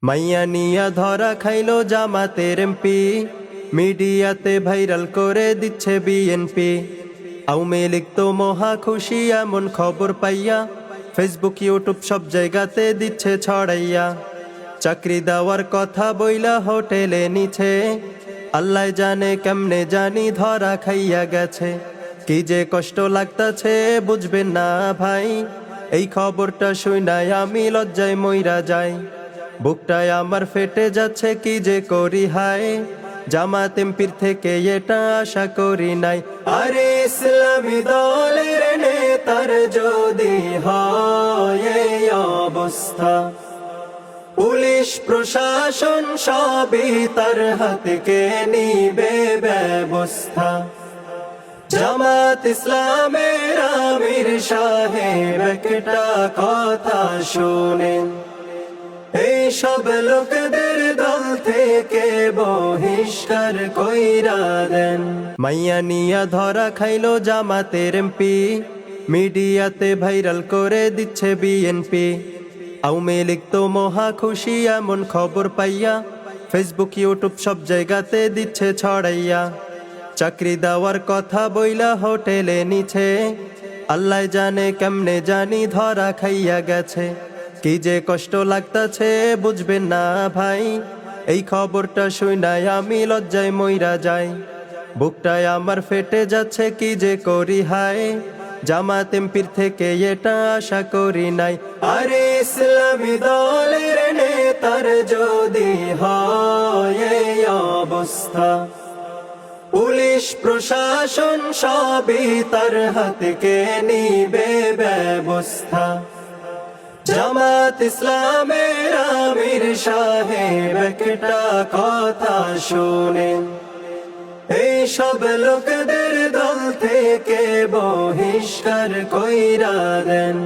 মাইয়া নিয়া ধরা খাইলো জামাতের এমপি, মিডিয়াতে ভাইরাল করে দিচ্ছে বিএনপি। আওয়ামী লীগ তো মহা খুশি এমন খবর পাইয়া, ফেসবুক ইউটিউব সব জায়গাতে দিচ্ছে ছড়াইয়া। চাকরি দেওয়ার কথা বইলা হোটেলে নিছে, আল্লাহ জানে কেমনে জানি ধরা খাইয়া গেছে। কি যে কষ্ট লাগতাছে বুঝবেন না ভাই, এই খবরটা শুনাই আমি লজ্জায় মইরা যাই। বুকটায় আমার ফেটে যাচ্ছে কি যে করি হায়, জামাত এমপির থেকে এটা আশা করি নাই। আরে ইসলামী দলের নেতার যদি হয় এই অবস্থা, পুলিশ প্রশাসন সবই তার হাতে নিবে ব্যবস্থা। জামাত ইসলামের আমির সাহেব একটা কথা শোনেন, এই সব লোকদের দল থেকে বহিষ্কার কইরা দেন। মাইয়া নিয়া ধরা খাইলো জামাতের এমপি, মিডিয়াতে ভাইরাল করে দিচ্ছে বিএনপি। আওয়ামী লীগ তো মহা খুশি এমন খবর পাইয়া, ফেসবুক ইউটিউব সব জায়গাতে দিচ্ছে ছড়াইয়া। চাকরি দেওয়ার কথা বইলা হোটেলে নিছে, আল্লাহ জানে কেমনে জানি ধরা খাইয়া গেছে। কি যে কষ্ট লাগতাছে বুঝবেন না ভাই, এই খবরটা শুনাই আমি লজ্জায় মইরা যাই। বুকটায় আমার ফেটে যাচ্ছে কি যে করি হায়, জামাত এমপির থেকে এটা আশা করি নাই। আরে ইসলামী দলের নেতার যদি হয় এই অবস্থা, পুলিশ প্রশাসন সবই তার হাতে নিবে ব্যবস্থা। জামাত ইসলামের আমির সাহেব একটা কথা শোনেন, এই সব লোকদের দল থেকে বহিষ্কার কইরা দেন।